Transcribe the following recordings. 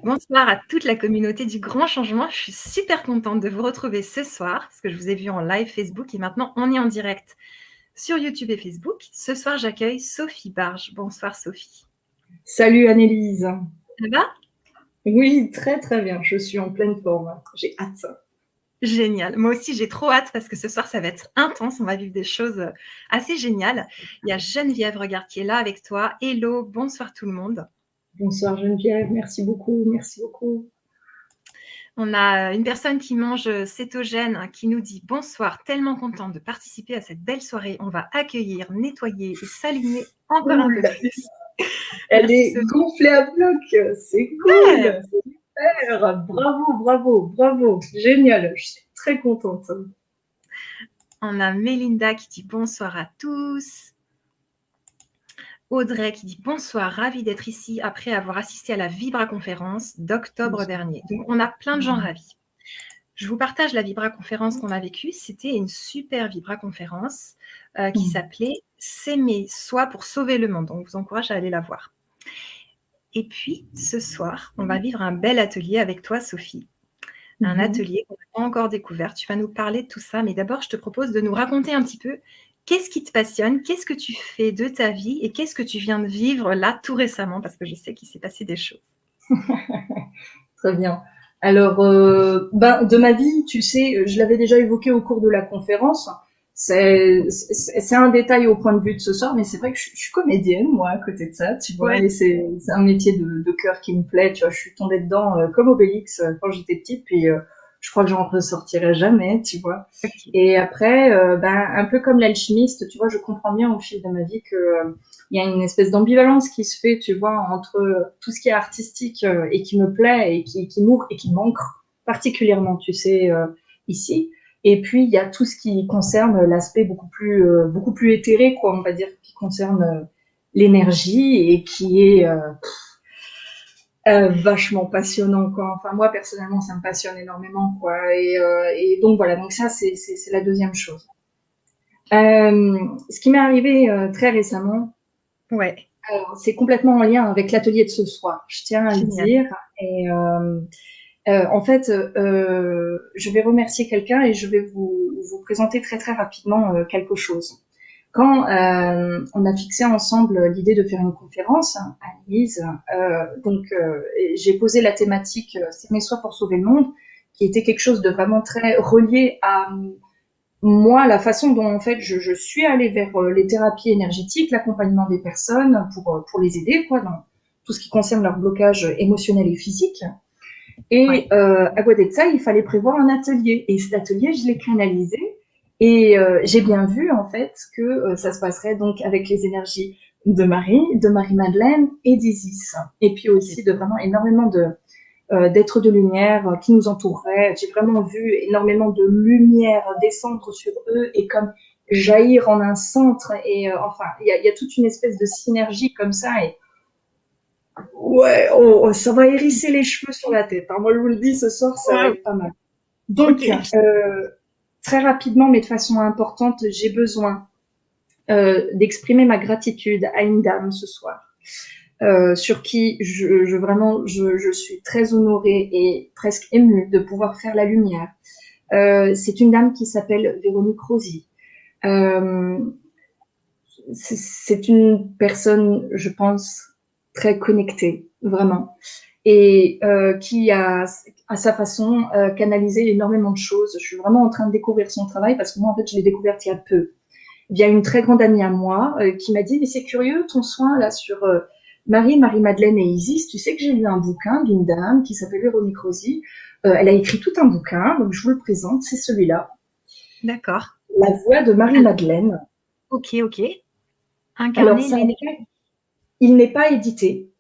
Bonsoir à toute la communauté du Grand Changement. Je suis super contente de vous retrouver ce soir parce que je vous ai vu en live Facebook et maintenant on est en direct sur YouTube et Facebook. Ce soir, j'accueille Sophie Barge. Bonsoir Sophie. Salut Annelise. Ça va? Oui, très très bien. Je suis en pleine forme. J'ai hâte. Génial. Moi aussi, j'ai trop hâte parce que ce soir, ça va être intense. On va vivre des choses assez géniales. Il y a Geneviève, regarde, qui est là avec toi. Hello, bonsoir tout le monde. Bonsoir Geneviève, merci beaucoup, merci beaucoup. On a une personne qui mange cétogène qui nous dit bonsoir, tellement contente de participer à cette belle soirée. On va accueillir, nettoyer et s'aligner encore un peu plus. Elle Merci, est gonflée à bloc, c'est cool, ouais. c'est super, bravo, bravo, bravo, génial, je suis très contente. On a Mélinda qui dit bonsoir à tous. Audrey qui dit bonsoir, ravie d'être ici après avoir assisté à la Vibra conférence d'octobre dernier. Donc on a plein de gens ravis. Je vous partage la Vibra conférence qu'on a vécue. C'était une super Vibra conférence qui s'appelait S'aimer soi pour sauver le monde. Donc je vous encourage à aller la voir. Et puis ce soir, on va vivre un bel atelier avec toi, Sophie. Un atelier qu'on n'a pas encore découvert. Tu vas nous parler de tout ça, mais d'abord, je te propose de nous raconter un petit peu qu'est-ce qui te passionne, qu'est-ce que tu fais de ta vie et qu'est-ce que tu viens de vivre là tout récemment, parce que je sais qu'il s'est passé des choses. Très bien. Alors, de ma vie, tu sais, je l'avais déjà évoqué au cours de la conférence. C'est un détail au point de vue de ce soir, mais c'est vrai que je suis comédienne, moi, à côté de ça, tu vois, Ouais. et c'est un métier de cœur qui me plaît, tu vois, je suis tombée dedans comme Obélix quand j'étais petite, puis je crois que j'en ressortirai jamais, tu vois. Okay. Et après, un peu comme l'alchimiste, tu vois, je comprends bien au fil de ma vie que il y a une espèce d'ambivalence qui se fait, tu vois, entre tout ce qui est artistique et qui me plaît et qui m'ouvre et qui manque particulièrement, tu sais, ici. Et puis il y a tout ce qui concerne l'aspect beaucoup plus éthéré, quoi, on va dire, qui concerne l'énergie et qui est vachement passionnant, quoi. Enfin moi personnellement, ça me passionne énormément, quoi. Et donc voilà, donc ça c'est la deuxième chose. Ce qui m'est arrivé très récemment, Ouais. alors, c'est complètement en lien avec l'atelier de ce soir, je tiens à le dire. Et en fait, je vais remercier quelqu'un et je vais vous présenter très très rapidement quelque chose. Quand on a fixé ensemble l'idée de faire une conférence à Lise, j'ai posé la thématique S'aimer soi pour sauver le monde, qui était quelque chose de vraiment très relié à moi, la façon dont en fait je suis allée vers les thérapies énergétiques, l'accompagnement des personnes pour les aider, quoi, dans tout ce qui concerne leur blocage émotionnel et physique. Et à côté de ça, il fallait prévoir un atelier. Et cet atelier, je l'ai canalisé. Et j'ai bien vu en fait que ça se passerait donc avec les énergies de Marie-Madeleine et d'Isis. Et puis aussi de vraiment énormément d'êtres de lumière qui nous entoureraient. J'ai vraiment vu énormément de lumière descendre sur eux et comme jaillir en un centre. Et enfin, il y a toute une espèce de synergie comme ça. Et ouais, ça va hérisser les cheveux sur la tête. Hein. Moi, je vous le dis, ce soir, ça va être pas mal. Donc, très rapidement, mais de façon importante, j'ai besoin d'exprimer ma gratitude à une dame ce soir. Sur qui je suis très honorée et presque émue de pouvoir faire la lumière. C'est une dame qui s'appelle Véronique Rosy. C'est une personne, je pense, très connectée, vraiment, et qui a, à sa façon, canalisé énormément de choses. Je suis vraiment en train de découvrir son travail parce que moi, en fait, je l'ai découverte il y a peu. Il y a une très grande amie à moi qui m'a dit, mais c'est curieux ton soin là sur Marie-Madeleine et Isis. Tu sais que j'ai lu un bouquin d'une dame qui s'appelle Véronique Rosy. Elle a écrit tout un bouquin, donc je vous le présente, c'est celui-là. D'accord. La voix de Marie-Madeleine. Ok. Alors, Incarner il n'est pas édité.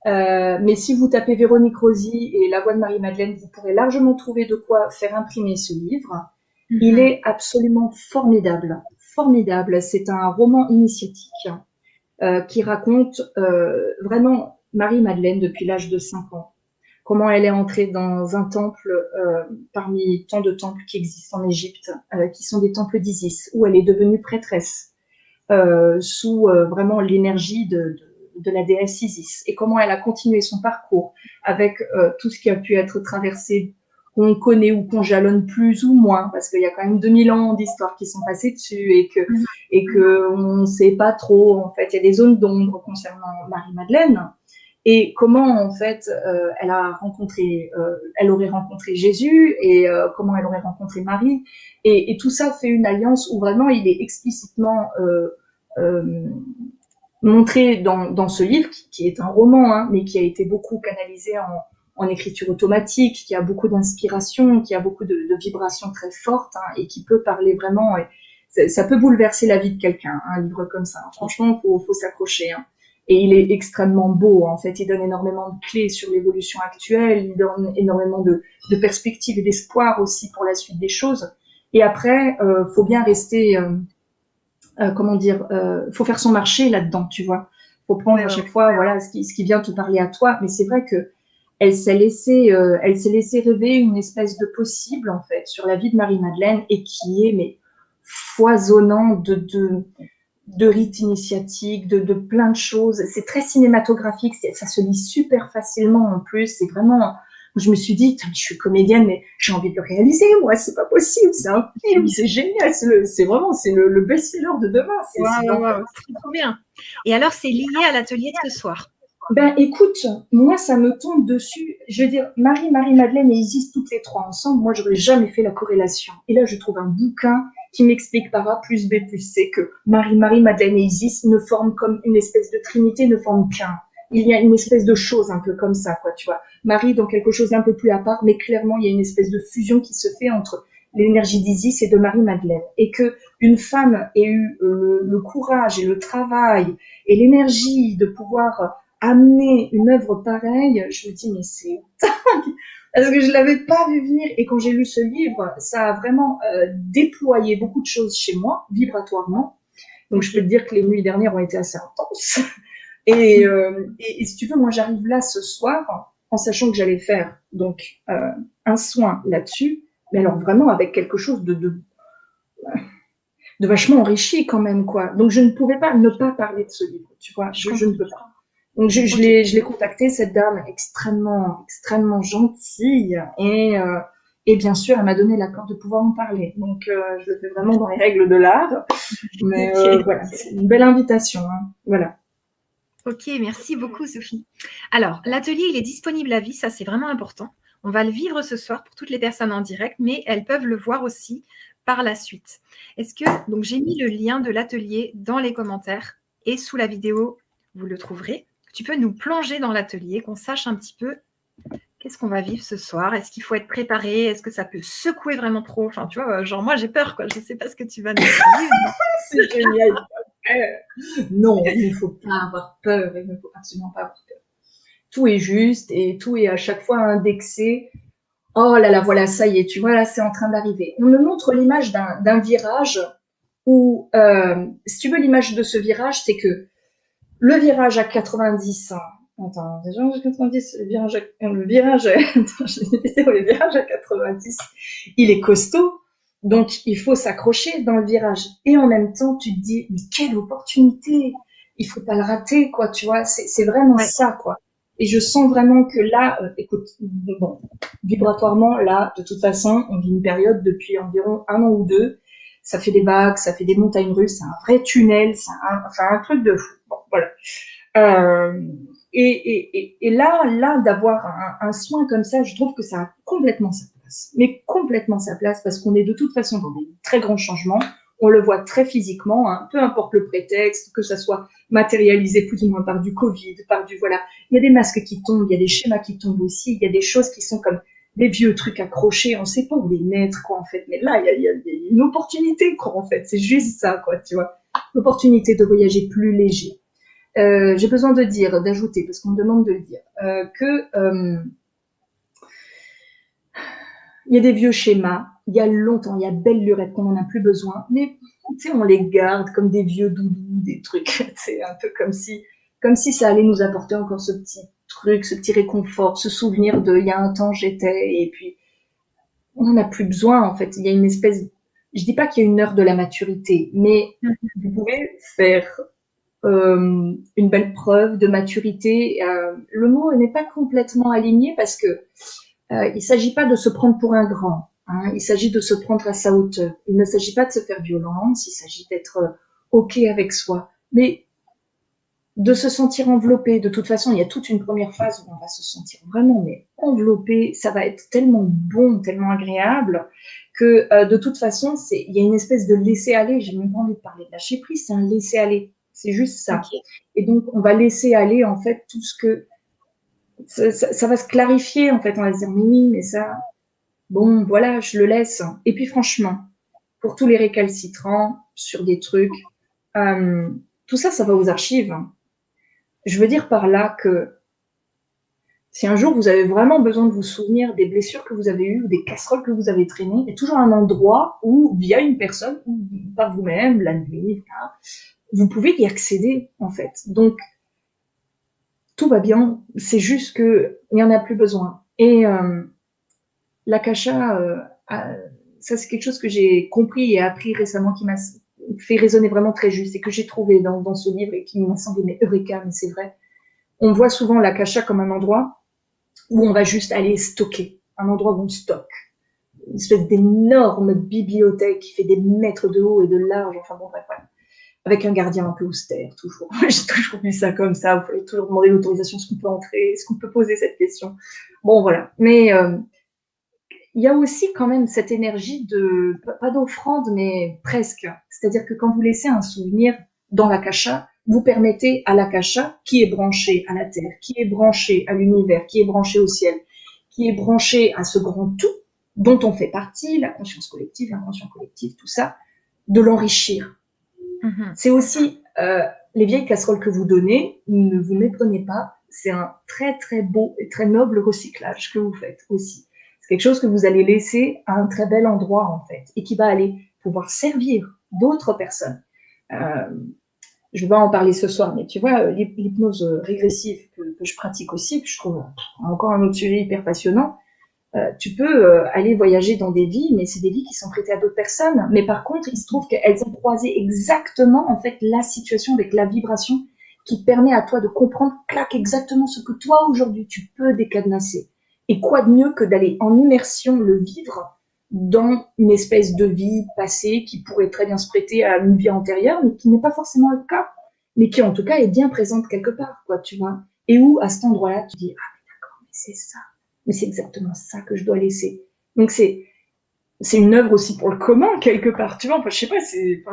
Mais si vous tapez Véronique Rosy et La voix de Marie-Madeleine, vous pourrez largement trouver de quoi faire imprimer ce livre. Il est absolument formidable. Formidable. C'est un roman initiatique qui raconte vraiment Marie-Madeleine depuis l'âge de 5 ans. Comment elle est entrée dans un temple parmi tant de temples qui existent en Égypte, qui sont des temples d'Isis, où elle est devenue prêtresse sous vraiment l'énergie de la déesse Isis et comment elle a continué son parcours avec tout ce qui a pu être traversé, qu'on connaît ou qu'on jalonne plus ou moins, parce qu'il y a quand même 2000 ans d'histoire qui sont passés dessus et que on ne sait pas trop, en fait, il y a des zones d'ombre concernant Marie-Madeleine. Et comment en fait elle aurait rencontré Jésus et comment elle aurait rencontré Marie et tout ça fait une alliance où vraiment il est explicitement euh, montré dans ce livre qui est un roman hein, mais qui a été beaucoup canalisé en écriture automatique, qui a beaucoup d'inspiration, qui a beaucoup de vibrations très fortes hein, et qui peut parler vraiment. Ça peut bouleverser la vie de quelqu'un, un livre comme ça. Franchement, faut s'accrocher. Hein. Et il est extrêmement beau, en fait. Il donne énormément de clés sur l'évolution actuelle. Il donne énormément de perspectives et d'espoir aussi pour la suite des choses. Et après, faut bien rester, faut faire son marché là-dedans, tu vois. Faut prendre à chaque fois, voilà, ce qui vient te parler à toi. Mais c'est vrai que elle s'est laissée rêver une espèce de possible, en fait, sur la vie de Marie-Madeleine et qui est, mais, foisonnant de rites initiatiques, de plein de choses. C'est très cinématographique, ça se lit super facilement en plus. C'est vraiment, je me suis dit, je suis comédienne, mais j'ai envie de le réaliser, moi, c'est pas possible, c'est un film, c'est génial, c'est vraiment, c'est le best-seller de demain. C'est trop bien. Et alors, c'est lié à l'atelier de ce soir. Ben écoute, moi ça me tombe dessus. Je veux dire, Marie-Madeleine et Isis toutes les trois ensemble, moi j'aurais jamais fait la corrélation. Et là je trouve un bouquin qui m'explique par A plus B plus C que Marie-Madeleine et Isis ne forment comme une espèce de trinité, ne forment qu'un. Il y a une espèce de chose un peu comme ça, quoi, tu vois. Marie dans quelque chose d'un peu plus à part, mais clairement il y a une espèce de fusion qui se fait entre l'énergie d'Isis et de Marie-Madeleine. Et que une femme ait eu le courage et le travail et l'énergie de pouvoir amener une œuvre pareille, je me dis mais c'est dingue parce que je l'avais pas vu venir et quand j'ai lu ce livre, ça a vraiment déployé beaucoup de choses chez moi vibratoirement. Donc je peux te dire que les nuits dernières ont été assez intenses. Et si tu veux, moi j'arrive là ce soir en sachant que j'allais faire donc un soin là-dessus, mais alors vraiment avec quelque chose de vachement enrichi quand même quoi. Donc je ne pouvais pas ne pas parler de ce livre, tu vois. Je ne peux pas. Donc je l'ai contactée, cette dame extrêmement gentille et bien sûr elle m'a donné l'accord de pouvoir en parler. Donc je le fais vraiment dans les règles de l'art. Mais voilà, c'est une belle invitation. Hein. Voilà. Ok, merci beaucoup Sophie. Alors l'atelier il est disponible à vie, ça c'est vraiment important. On va le vivre ce soir pour toutes les personnes en direct, mais elles peuvent le voir aussi par la suite. Donc j'ai mis le lien de l'atelier dans les commentaires et sous la vidéo vous le trouverez. Tu peux nous plonger dans l'atelier, qu'on sache un petit peu qu'est-ce qu'on va vivre ce soir. Est-ce qu'il faut être préparé? Est-ce que ça peut secouer vraiment trop? Enfin, tu vois, genre moi j'ai peur, quoi. Je ne sais pas ce que tu vas nous dire. C'est génial. Non, il ne faut pas avoir peur. Il ne faut absolument pas avoir peur. Tout est juste et tout est à chaque fois indexé. Oh là là, voilà, ça y est, tu vois, là, c'est en train d'arriver. On me montre l'image d'un virage où, si tu veux, l'image de ce virage, c'est que le virage à 90, attends, déjà, 90, le virage attends, le virage à 90, il est costaud, donc il faut s'accrocher dans le virage. Et en même temps, tu te dis, mais quelle opportunité! Il faut pas le rater, quoi, tu vois, c'est vraiment ça, quoi. Et je sens vraiment que là, écoute, bon, vibratoirement, là, de toute façon, on vit une période depuis environ 1 an ou 2. Ça fait des vagues, ça fait des montagnes russes, c'est un vrai tunnel, c'est un truc de fou. Bon, voilà. Et là, d'avoir un soin comme ça, je trouve que ça a complètement sa place. Mais complètement sa place parce qu'on est de toute façon dans des très grands changements. On le voit très physiquement, hein, peu importe le prétexte, que ça soit matérialisé plus ou moins par du Covid, par du voilà. Il y a des masques qui tombent, il y a des schémas qui tombent aussi, il y a des choses qui sont comme des vieux trucs accrochés, on sait pas où les mettre, quoi, en fait. Mais là, il y a une opportunité, quoi, en fait. C'est juste ça, quoi, tu vois. L'opportunité de voyager plus léger. J'ai besoin d'ajouter, parce qu'on me demande de le dire, il y a des vieux schémas, il y a longtemps, il y a belle lurette qu'on n'en a plus besoin, mais tu sais, on les garde comme des vieux doudous, des trucs, c'est un peu comme si ça allait nous apporter encore ce petit truc, ce petit réconfort, ce souvenir de il y a un temps j'étais, et puis on n'en a plus besoin en fait. Il y a une espèce, je dis pas qu'il y a une heure de la maturité, mais vous pouvez faire une belle preuve de maturité. Le mot n'est pas complètement aligné parce que il s'agit pas de se prendre pour un grand. Hein, il s'agit de se prendre à sa hauteur. Il ne s'agit pas de se faire violence. Il s'agit d'être ok avec soi, mais de se sentir enveloppé. De toute façon, il y a toute une première phase où on va se sentir vraiment mais enveloppé. Ça va être tellement bon, tellement agréable que de toute façon, il y a une espèce de laisser aller. J'ai même pas envie de parler de lâcher prise. C'est un laisser aller. C'est juste ça. Ok. Et donc, on va laisser aller en fait tout ce que ça va se clarifier en fait. On va se dire mais oui, mais ça, bon, voilà, je le laisse. Et puis franchement, pour tous les récalcitrants sur des trucs, euh, tout ça, ça va aux archives. Je veux dire par là que si un jour vous avez vraiment besoin de vous souvenir des blessures que vous avez eues ou des casseroles que vous avez traînées, il y a toujours un endroit où, via une personne, ou par vous-même, la nuit, là, vous pouvez y accéder, en fait. Donc, tout va bien. C'est juste que il n'y en a plus besoin. Et l'akasha, ça c'est quelque chose que j'ai compris et appris récemment qui m'a fait résonner vraiment très juste et que j'ai trouvé dans ce livre et qui m'a semblé mais eureka, mais c'est vrai. On voit souvent l'akasha comme un endroit où on va juste aller stocker, un endroit où on stocke. Une espèce d'énorme bibliothèque qui fait des mètres de haut et de large, enfin bon, bref, avec un gardien un peu austère, toujours. J'ai toujours vu ça comme ça, vous fallait toujours demander l'autorisation, est-ce qu'on peut entrer, est-ce qu'on peut poser cette question. Bon, voilà. Mais il y a aussi quand même cette énergie de, pas d'offrande, mais presque. C'est-à-dire que quand vous laissez un souvenir dans l'akasha, vous permettez à l'akasha, qui est branché à la terre, qui est branché à l'univers, qui est branché au ciel, qui est branché à ce grand tout dont on fait partie, la conscience collective, l'inconscient collectif, tout ça, de l'enrichir. C'est aussi les vieilles casseroles que vous donnez, ne vous méprenez pas, c'est un très très beau et très noble recyclage que vous faites aussi. C'est quelque chose que vous allez laisser à un très bel endroit en fait et qui va aller pouvoir servir d'autres personnes. Je vais pas en parler ce soir, mais tu vois, l'hypnose régressive que je pratique aussi, que je trouve encore un autre sujet hyper passionnant, tu peux aller voyager dans des vies, mais c'est des vies qui sont prêtées à d'autres personnes. Mais par contre, il se trouve qu'elles ont croisé exactement en fait la situation avec la vibration qui te permet à toi de comprendre, clac, exactement ce que toi aujourd'hui tu peux décadenasser. Et quoi de mieux que d'aller en immersion le vivre dans une espèce de vie passée qui pourrait très bien se prêter à une vie antérieure, mais qui n'est pas forcément le cas, mais qui en tout cas est bien présente quelque part, quoi, tu vois. Et où à cet endroit-là, tu dis ah mais d'accord, mais c'est ça. Mais c'est exactement ça que je dois laisser. Donc c'est une œuvre aussi pour le commun quelque part, tu vois. Enfin, je sais pas,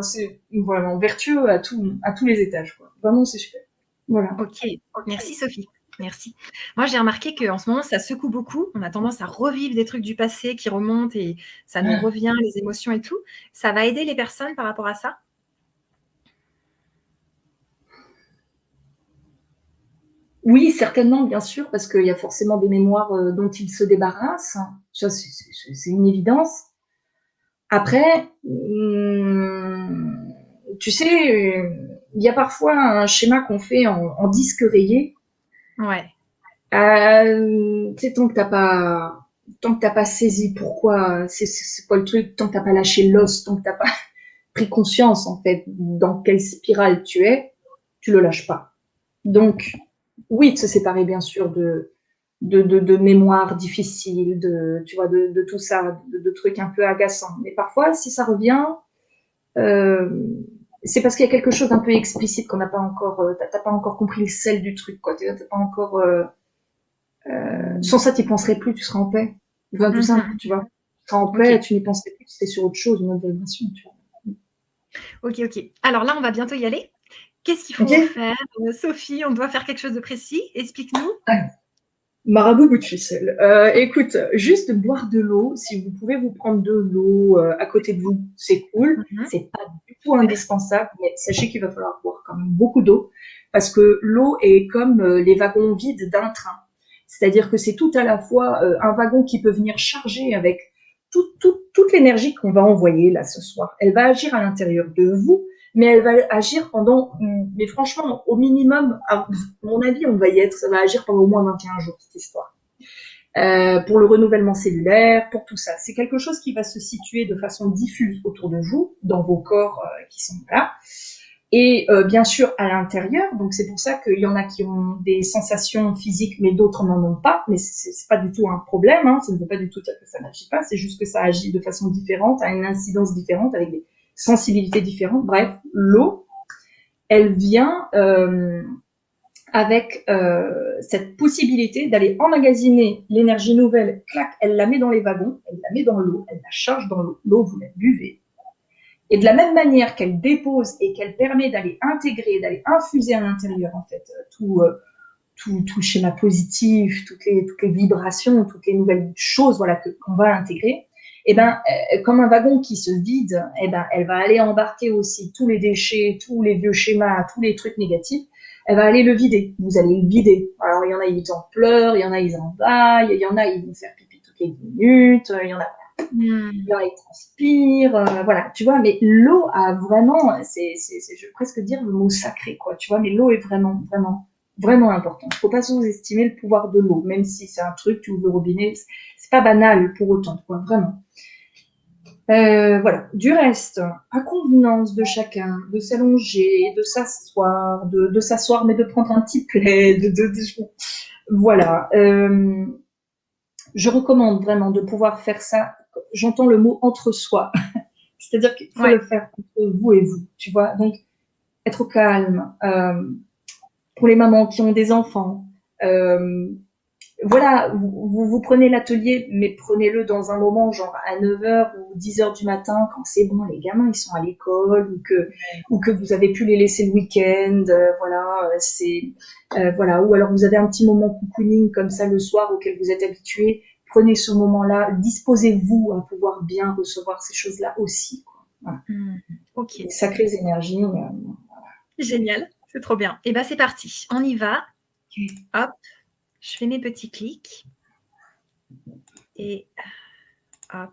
c'est vraiment vertueux à tous les étages, quoi. Vraiment, c'est super. Voilà. Ok, merci Sophie. Merci. Moi, j'ai remarqué qu'en ce moment, ça secoue beaucoup. On a tendance à revivre des trucs du passé qui remontent et ça nous revient, les émotions et tout. Ça va aider les personnes par rapport à ça? Oui, certainement, bien sûr, parce qu'il y a forcément des mémoires dont ils se débarrassent. Ça, c'est une évidence. Après, tu sais, il y a parfois un schéma qu'on fait en disque rayé. Ouais. Tu sais, tant que t'as pas saisi pourquoi, c'est quoi le truc, tant que t'as pas lâché l'os, tant que t'as pas pris conscience, en fait, dans quelle spirale tu es, tu le lâches pas. Donc, oui, de se séparer, bien sûr, de mémoires difficiles, tu vois, de tout ça, de trucs un peu agaçants. Mais parfois, si ça revient, euh, c'est parce qu'il y a quelque chose d'un peu explicite qu'on n'a pas encore, t'as pas encore compris le sel du truc, quoi. T'as pas encore, sans ça, tu penserais plus, tu seras en paix. Enfin, tout simple, tu vois. Tu seras en paix, Ok, tu n'y penserais plus, tu serais sur autre chose, une autre vibration, tu vois. ok. Alors là, on va bientôt y aller. Qu'est-ce qu'il faut Ok. faire? Sophie, on doit faire quelque chose de précis. Explique-nous. Marabout bout de ficelle. Écoute, juste boire de l'eau. Si vous pouvez vous prendre de l'eau à côté de vous, c'est cool. C'est pas du tout indispensable, mais sachez qu'il va falloir boire quand même beaucoup d'eau parce que l'eau est comme les wagons vides d'un train. C'est-à-dire que c'est tout à la fois un wagon qui peut venir charger avec toute l'énergie qu'on va envoyer là ce soir. Elle va agir à l'intérieur de vous, mais elle va agir pendant, mais franchement, au minimum, à mon avis, on va y être, ça va agir pendant au moins 21 jours, cette histoire. Pour le renouvellement cellulaire, pour tout ça. C'est quelque chose qui va se situer de façon diffuse autour de vous, dans vos corps qui sont là. Et bien sûr à l'intérieur, donc c'est pour ça qu'il y en a qui ont des sensations physiques, mais d'autres n'en ont pas. Mais c'est pas du tout un problème, hein, ça ne veut pas du tout dire que ça n'agit pas, c'est juste que ça agit de façon différente, à une incidence différente, avec des sensibilités différentes. Bref, l'eau, elle vient avec cette possibilité d'aller emmagasiner l'énergie nouvelle, clac, elle la met dans les wagons, elle la met dans l'eau, elle la charge dans l'eau, l'eau vous la buvez. Et de la même manière qu'elle dépose et qu'elle permet d'aller intégrer, d'aller infuser à l'intérieur, en fait, tout le schéma positif, toutes les vibrations, toutes les nouvelles choses, voilà, qu'on va intégrer, et ben, comme un wagon qui se vide, et ben, elle va aller embarquer aussi tous les déchets, tous les vieux schémas, tous les trucs négatifs. Elle va aller le vider. Vous allez le vider. Alors, il y en a, ils en pleurent, il y en a, ils en baillent, il y en a, ils vont faire pipi toutes les 10 minutes, il y en a, ils transpirent, voilà, tu vois, mais l'eau a vraiment, je vais presque dire le mot sacré, quoi, tu vois, mais l'eau est vraiment, vraiment, vraiment importante. Faut pas sous-estimer le pouvoir de l'eau, même si c'est un truc, tu ouvres le robinet, c'est pas banal pour autant, quoi, vraiment. Voilà. Du reste, à convenance de chacun, de s'allonger, de s'asseoir, mais de prendre un petit plaid, voilà. Je recommande vraiment de pouvoir faire ça. J'entends le mot entre soi. C'est-à-dire qu'il faut le faire entre vous et vous, tu vois. Donc, être au calme. Pour les mamans qui ont des enfants, voilà, vous prenez l'atelier, mais prenez-le dans un moment genre à 9h ou 10h du matin, quand c'est bon, les gamins, ils sont à l'école, ou que vous avez pu les laisser le week-end, voilà, voilà, ou alors vous avez un petit moment cocooning comme ça le soir auquel vous êtes habitué, prenez ce moment-là, disposez-vous à pouvoir bien recevoir ces choses-là aussi, quoi. Voilà. Ok. Les sacrées énergies. Génial, c'est trop bien. Et ben c'est parti, on y va. Hop. Je fais mes petits clics et hop,